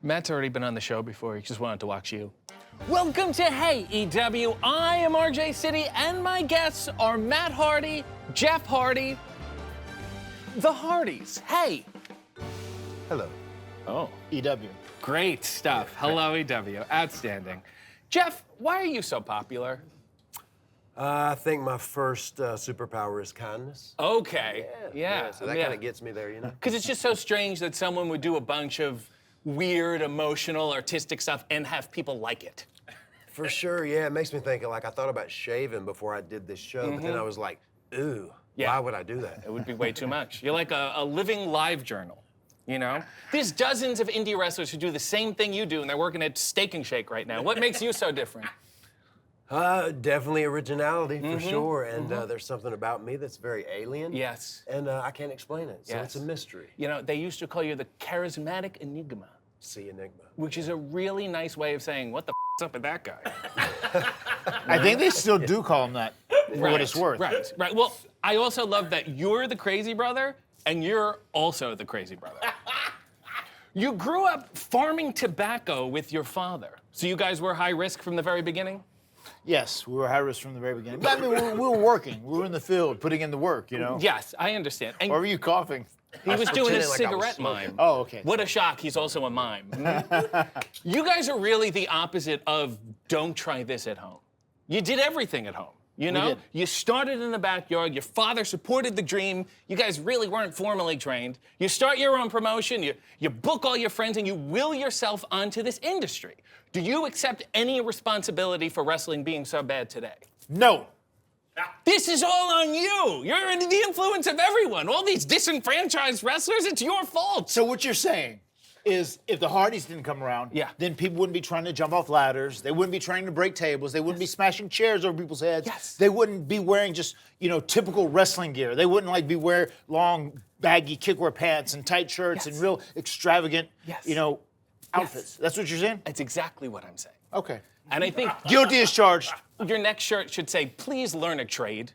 Matt's already been on the show before. He just wanted to watch you. Welcome to Hey EW. I am RJ City, and my guests are Matt Hardy, Jeff Hardy, the Hardys. Hey. Hello. Oh. EW. Great stuff. Hello, EW. Outstanding. Jeff, why are you so popular? I think my first superpower is kindness. Okay. Yeah. So that kind of gets me there, you know? Because it's just so strange that someone would do a bunch of weird, emotional, artistic stuff and have people like it. For sure, yeah. It makes me think, like, I thought about shaving before I did this show, but then I was like, ooh, why would I do that? It would be way too much. You're like a living live journal, you know? There's dozens of indie wrestlers who do the same thing you do, and they're working at Steak and Shake right now. What makes you so different? Definitely originality, for sure. And there's something about me that's very alien. Yes. And I can't explain it, so it's a mystery. You know, they used to call you the charismatic enigma. See Enigma. Which is a really nice way of saying, what the f***'s up with that guy? I think they still do call him that, for what it's worth. Right. Well, I also love that you're the crazy brother, and you're also the crazy brother. You grew up farming tobacco with your father. So you guys were high risk from the very beginning? Yes, we were high risk from the very beginning. But I mean, we were working. We were in the field, putting in the work, you know? Yes, I understand. And Why were you coughing? he was doing his like I was cigarette smoking. mime. Oh, okay. What a shock, he's also a mime. You guys are really the opposite of don't try this at home. You did everything at home, you know? did. You started in the backyard, your father supported the dream, you guys really weren't formally trained. You start your own promotion, you book all your friends, and you will yourself onto this industry. Do you accept any responsibility for wrestling being so bad today? No. This is all on you. You're under the influence of everyone. All these disenfranchised wrestlers, it's your fault. So what you're saying is if the Hardys didn't come around, then people wouldn't be trying to jump off ladders. They wouldn't be trying to break tables. They wouldn't be smashing chairs over people's heads. Yes. They wouldn't be wearing just, typical wrestling gear. They wouldn't be wearing long, baggy kickwear pants and tight shirts and real extravagant, outfits. That's what you're saying? That's exactly what I'm saying. Okay. And I think Guilty as charged. your next shirt should say, please learn a trade.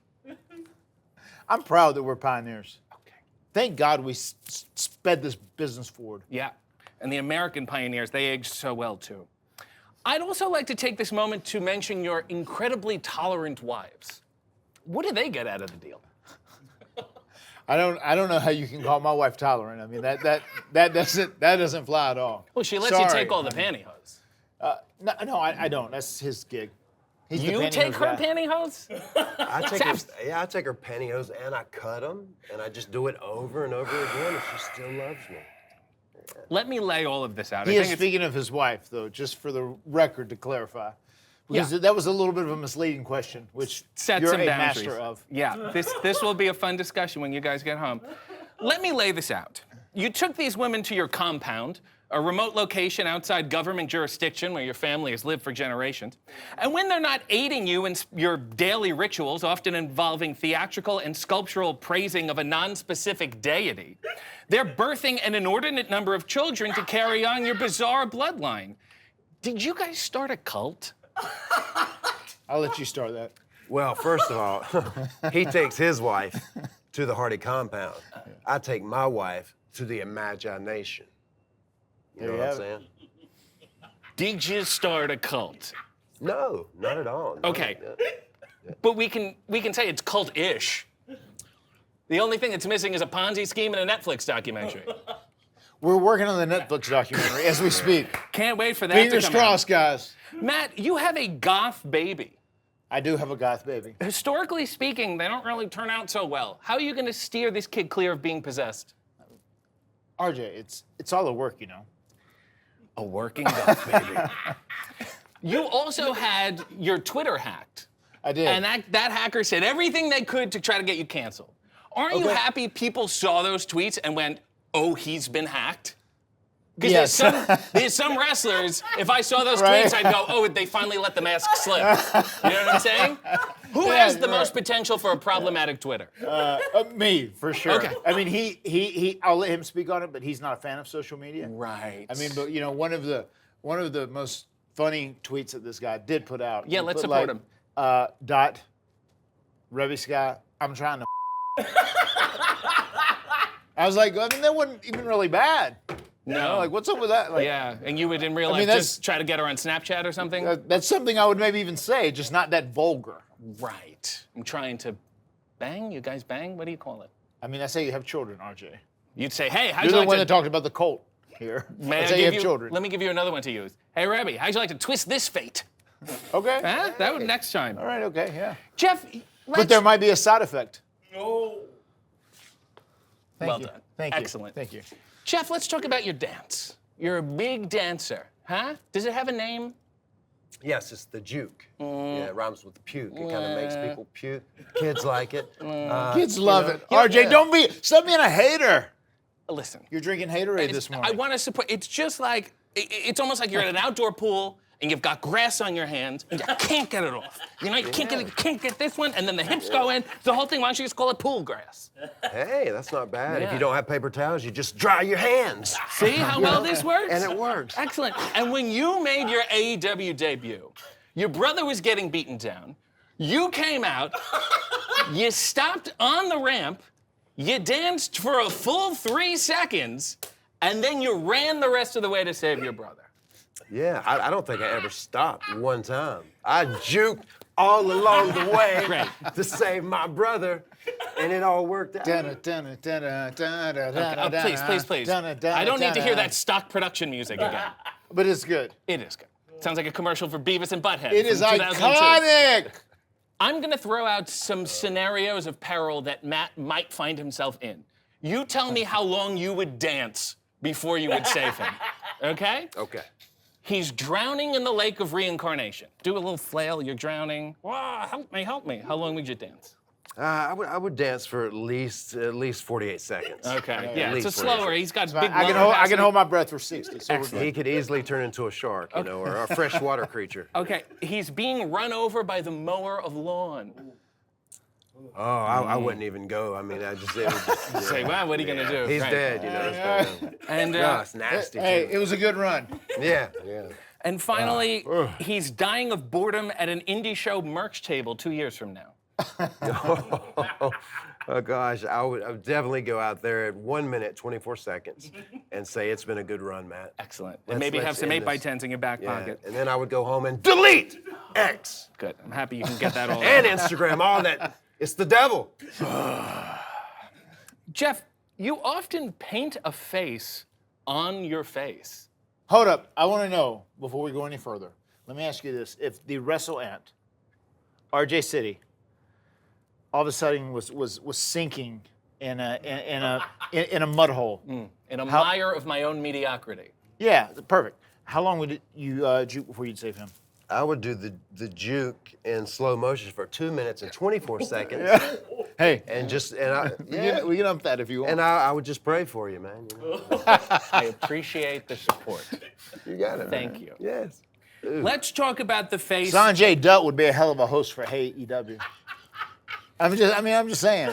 I'm proud that we're pioneers. Okay. Thank God we sped this business forward. Yeah. And the American pioneers, they aged so well, too. I'd also like to take this moment to mention your incredibly tolerant wives. What do they get out of the deal? I don't know how you can call my wife tolerant. I mean that doesn't fly at all. Well, she lets you take all the pantyhose. No, I don't. That's his gig. He's the You take pantyhose her guy. pantyhose? I take her pantyhose and I cut them, and I just do it over and over again, and she still loves me. Let me lay all of this out. He is speaking of his wife, though, just for the record to clarify. Because that was a little bit of a misleading question, which Set you're some a boundaries. master of. Yeah, this will be a fun discussion when you guys get home. Let me lay this out. You took these women to your compound, a remote location outside government jurisdiction where your family has lived for generations. And when they're not aiding you in your daily rituals, often involving theatrical and sculptural praising of a non-specific deity, they're birthing an inordinate number of children to carry on your bizarre bloodline. Did you guys start a cult? I'll let you start that. Well, first of all, he takes his wife to the Hardy compound. I take my wife to the imagination. You know what I'm saying? Did you start a cult? No, not at all. No, Okay. no. But we can say it's cult-ish. The only thing that's missing is a Ponzi scheme and a Netflix documentary. We're working on the Netflix documentary as we speak. Can't wait for that Fingers to come crossed, out. guys. Matt, you have a goth baby. I do have a goth baby. Historically speaking, they don't really turn out so well. How are you going to steer this kid clear of being possessed? RJ, it's all the work, you know. A working goth baby. You also had your Twitter hacked. I did. And that hacker said everything they could to try to get you canceled. Aren't you happy people saw those tweets and went, oh, he's been hacked? Because there's some wrestlers, if I saw those tweets, I'd go, oh, they finally let the mask slip. You know what I'm saying? Who has the most potential for a problematic Twitter? Me, for sure. Okay. I mean, he I'll let him speak on it, but he's not a fan of social media. Right. I mean, but one of the most funny tweets that this guy did put out. Yeah, let's support him. Revy Scott, I'm trying to I was like, I mean, that wasn't even really bad. You know, like, what's up with that? Like, Yeah, and you would in real life that's- just try to get her on Snapchat or something? that's something I would maybe even say, just not that vulgar. Right. I'm trying to bang? You guys bang? What do you call it? I mean, that's how you have children, RJ. You'd say, hey, how'd You're you the like one to... that talked about the cult here. May That's I how you give have children. Let me give you another one to use. Hey, Rebby, how'd you like to twist this fate? Okay. Huh? That would next time. All right, okay, yeah. Jeff, But there might be a side effect. No. Thank Well you. done. Thank you. Excellent. Thank you. Jeff, let's talk about your dance. You're a big dancer, huh? Does it have a name? Yes, it's the Juke. Yeah, it rhymes with puke. It kind of makes people puke. Kids like it. Kids love it. RJ, stop being a hater. Listen. You're drinking haterade this morning. I want to support. It's just like, it's almost like you're at an outdoor pool and you've got grass on your hands and you can't get it off. You know, you can't get this one, and then the hips go in. The whole thing, why don't you just call it pool grass? Hey, that's not bad. If Yeah. you don't have paper towels, you just dry your hands. See how well this works? And it works. Excellent. And when you made your AEW debut, your brother was getting beaten down. You came out, you stopped on the ramp, you danced for a full 3 seconds, and then you ran the rest of the way to save your brother. Yeah, I don't think I ever stopped one time. I juked all along the way Great. to save my brother, and it all worked out. Please. I don't need to hear that stock production music again. But it's good. It is good. Sounds like a commercial for Beavis and Butthead. It is from 2002. iconic. I'm going to throw out some scenarios of peril that Matt might find himself in. You tell me how long you would dance before you would save him. Okay? Okay. He's drowning in the lake of reincarnation. Do a little flail, you're drowning. Wow, help me. How long would you dance? I would dance for at least 48 seconds. Okay, yeah, At it's a least 48 slower. He's got big I lung can hold my breath for 60. So we're seconds. good. He could easily turn into a shark, you know, or a freshwater creature. Okay, he's being run over by the mower of lawn. Oh, I wouldn't even go. I mean, it would just Say, wow, what are you gonna do? He's Right. dead, you know. And It's nasty. Hey, too. it was a good run. Yeah. and finally, he's dying of boredom at an indie show merch table 2 years from now. Oh gosh, I would definitely go out there at 1 minute, 24 seconds and say it's been a good run, Matt. Excellent. Let's- And maybe have let's some end 8x10s in your back Yeah. pocket. And then I would go home and delete X Good. I'm happy you can get that all. and Instagram, all that. It's the devil. Jeff, you often paint a face on your face. Hold up. I want to know, before we go any further, let me ask you this. If the Wrestle Ant, RJ City, all of a sudden was sinking in a mud hole. In a mire of my own mediocrity. Yeah, perfect. How long would you juke before you'd save him? I would do the juke in slow motion for 2 minutes and 24 seconds. Hey, And we can up that if you want. and I would just pray for you, man. You know? I appreciate the support. You got it. Thank man. you. Yes. Let's talk about the face. Sanjay Dutt would be a hell of a host for AEW. I'm just saying.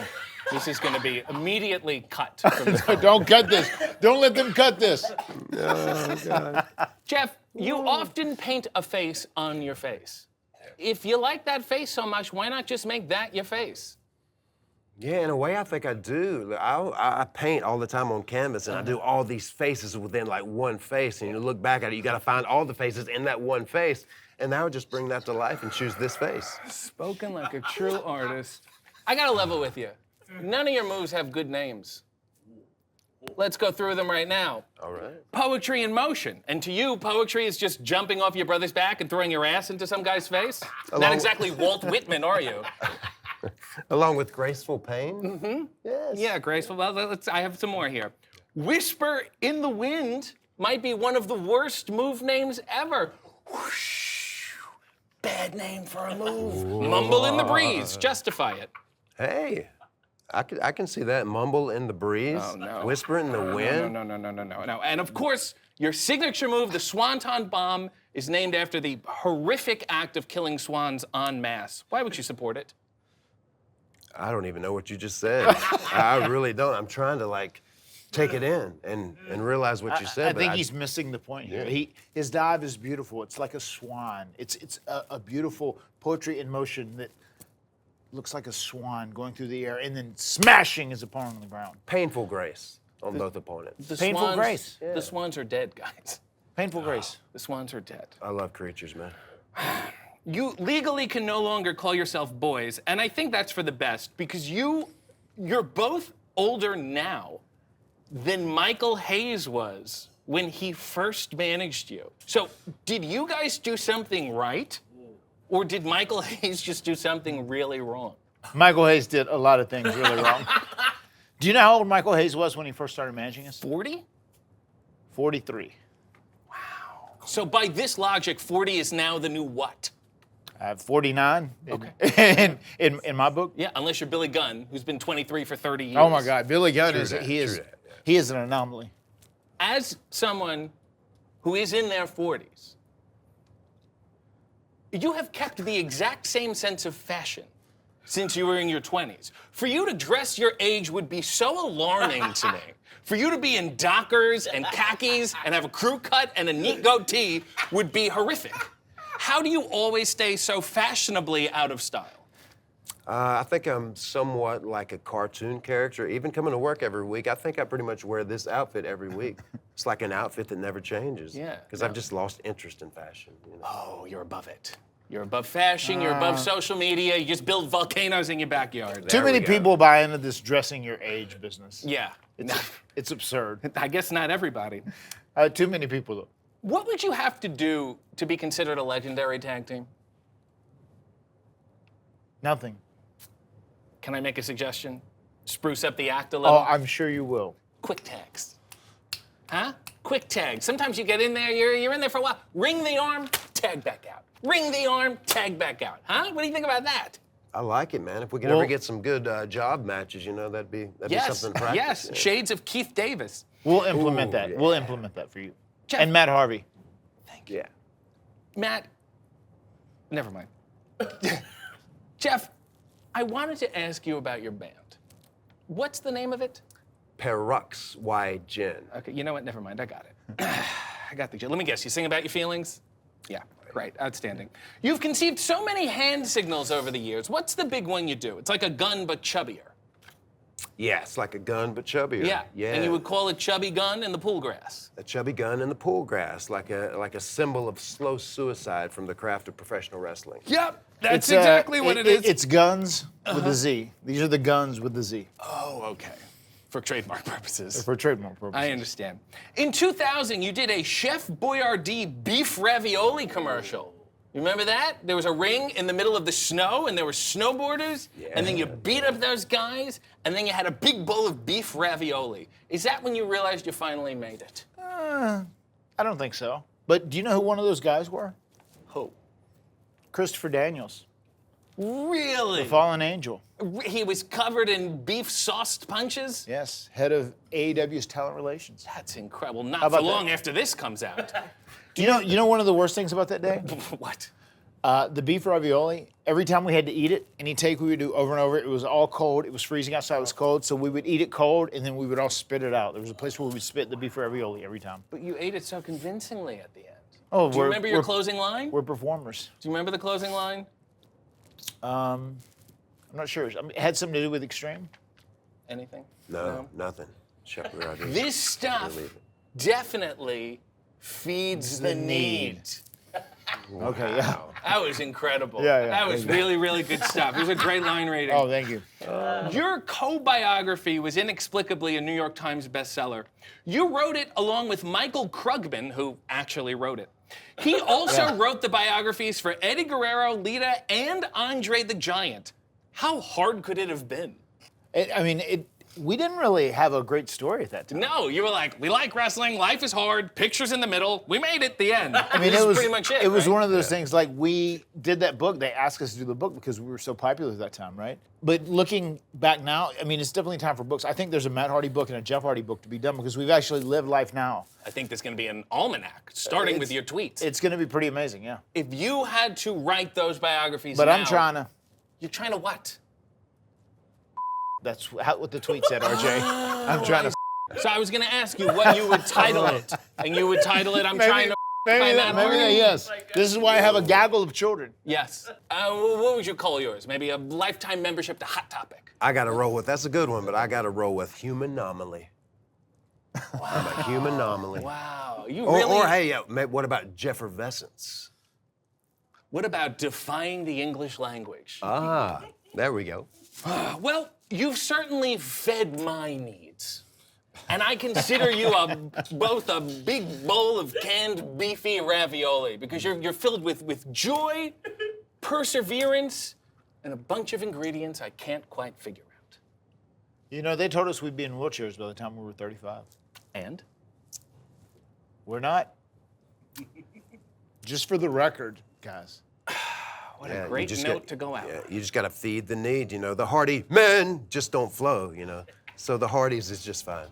This is going to be immediately cut from the Don't cut this. Don't let them cut this. Jeff, you often paint a face on your face. If you like that face so much, why not just make that your face? Yeah, in a way, I think I do. I paint all the time on canvas, and I do all these faces within like one face. And you look back at it, you got to find all the faces in that one face, and I would just bring that to life and choose this face. Spoken like a true artist. I got to level with you. None of your moves have good names. Let's go through them right now. All right. Poetry in motion. And to you, poetry is just jumping off your brother's back and throwing your ass into some guy's face? Not exactly Walt Whitman, are you? Along with graceful pain. Mm-hmm. Yes. Yeah, graceful. Well, I have some more here. Whisper in the wind might be one of the worst move names ever. Whoosh. Bad name for a move. Mumble in the breeze. Justify it. Hey, I can see that. Mumble in the breeze. Oh, no. Whisper in the wind. No. And of course, your signature move, the Swanton Bomb, is named after the horrific act of killing swans en masse. Why would you support it? I don't even know what you just said. I really don't. I'm trying to like take it in and realize what you said. I think he's missing the point here. His dive is beautiful. It's like a swan. It's a beautiful poetry in motion that looks like a swan going through the air and then smashing his opponent on the ground. Painful grace. on both opponents. The Painful swans, grace. The swans are dead, guys. Painful grace. The swans are dead. I love creatures, man. You legally can no longer call yourself boys, and I think that's for the best because you're both older now than Michael Hayes was when he first managed you. So, did you guys do something right? Or did Michael Hayes just do something really wrong? Michael Hayes did a lot of things really wrong. Do you know how old Michael Hayes was when he first started managing us? 40? 43. So by this logic, 40 is now the new what? I have 49 Okay. in my book. Yeah, unless you're Billy Gunn, who's been 23 for 30 years. Oh my God, Billy Gunn True that, true that, yeah. he is an anomaly. As someone who is in their 40s, you have kept the exact same sense of fashion since you were in your 20s. For you to dress your age would be so alarming to me. For you to be in Dockers and khakis and have a crew cut and a neat goatee would be horrific. How do you always stay so fashionably out of style? I think I'm somewhat like a cartoon character. Even coming to work every week, I think I pretty much wear this outfit every week. It's like an outfit that never changes. Yeah, Because I've just lost interest in fashion. You know? Oh, you're above it. You're above fashion, you're above social media, you just build volcanoes in your backyard. Too many people buy into this dressing your age business. Yeah. It's absurd. I guess not everybody. Too many people, though. What would you have to do to be considered a legendary tag team? Nothing. Can I make a suggestion? Spruce up the act a little. Oh, I'm sure you will. Quick tags. Huh? Quick tags. Sometimes you get in there, you're in there for a while. Ring the arm, tag back out. Ring the arm, tag back out. Huh? What do you think about that? I like it, man. If we could Well- ever get some good job matches, you know, that'd be something to practice. Yes. Yeah. Shades of Keith Davis. We'll implement that. yeah. We'll implement that for you. Jeff. And Matt Harvey. Yeah. Matt, never mind. Jeff, I wanted to ask you about your band. What's the name of it? Perux Y Gin. Okay, you know what? Never mind. I got it. I got the gist. Let me guess. You sing about your feelings? Yeah, great. Outstanding. You've conceived so many hand signals over the years. What's the big one you do? It's like a gun, but chubbier. Yeah, it's like a gun but chubbier. Yeah. Yeah. And you would call it chubby gun in the pool grass. A chubby gun in the pool grass, like a symbol of slow suicide from the craft of professional wrestling. Yep. That's It's, exactly what it is. It's guns with a Z. These are the guns with the Z Oh, okay. For trademark purposes. for trademark purposes. I understand. In 2000, you did a Chef Boyardee beef ravioli commercial. You remember that? There was a ring in the middle of the snow, and there were snowboarders, and then you beat up those guys, and then you had a big bowl of beef ravioli. Is that when you realized you finally made it? I don't think so. But do you know who one of those guys were? Who? Christopher Daniels, Really? the fallen angel. He was covered in beef sauced punches? Yes, head of AEW's talent relations. That's incredible. Not How about for long that? after this comes out. You know one of the worst things about that day? What? The beef ravioli, every time we had to eat it, any take we would do over and over, it was all cold. It was freezing outside, it was cold, so we would eat it cold, and then we would all spit it out. There was a place where we would spit the beef ravioli every time. But you ate it so convincingly at the end. Oh, Do you remember your closing line? We're performers. Do you remember the closing line? I'm not sure. I mean, it had something to do with Extreme. Anything? No, nothing. Chef Boyardee. This stuff Believe it. definitely feeds the need. Okay, yeah. That was incredible. Yeah, yeah. That was really, really good stuff. It was a great line reading. Oh, thank you. Your co-biography was inexplicably a New York Times bestseller. You wrote it along with Michael Krugman, who actually wrote it. He also wrote the biographies for Eddie Guerrero, Lita, and Andre the Giant. How hard could it have been? We didn't really have a great story at that time. No, you were like, we like wrestling, life is hard, pictures in the middle, we made it, the end. I mean, This it is was pretty much it. It was right? one of those things. Like we did that book. They asked us to do the book because we were so popular at that time, right? But looking back now, I mean, it's definitely time for books. I think there's a Matt Hardy book and a Jeff Hardy book to be done because we've actually lived life now. I think there's going to be an almanac starting with your tweets. It's going to be pretty amazing, yeah. If you had to write those biographies But now, I'm trying to. You're trying to what? That's what the tweet said, RJ. I'm trying to. So I was going to ask you what you would title it, and you would title it, I'm trying to by Matt Hardy? Yes. This is why I have a gaggle of children. Yes. What would you call yours? Maybe a lifetime membership to Hot Topic. I got to roll with, that's a good one, but I got to roll with human anomaly. I'm a human anomaly. Wow. You Or, really. or hey, what about Jeffervescence? What about defying the English language? Ah, there we go. Well, you've certainly fed my needs. And I consider you both a big bowl of canned beefy ravioli because you're filled with joy, perseverance, and a bunch of ingredients I can't quite figure out. You know, they told us we'd be in wheelchairs by the time we were 35. And? We're not. Just for the record, guys. What a you great just note to go out. Yeah, you just got to feed the need, you know. The Hardy men just don't flow, you know. So the Hardys is just fine.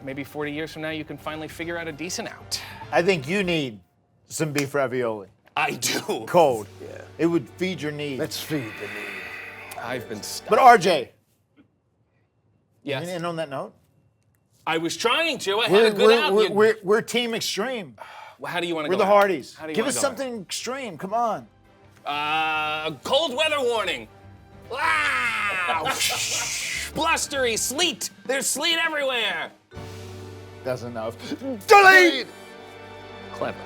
Maybe 40 years from now you can finally figure out a decent out. I think you need some beef ravioli. I do. Cold. Yeah. It would feed your needs. Let's feed the need. I've been stuck. But RJ, Yes. you didn't end on that note? I was trying to. I had a good out. We're Team Extreme. Well, how do you want to We're go the out? Hardys. How do you Give wanna us go something extreme. Come on. out? Cold weather warning. Wow! Blustery sleet. There's sleet everywhere. That's enough. Delete! Clever.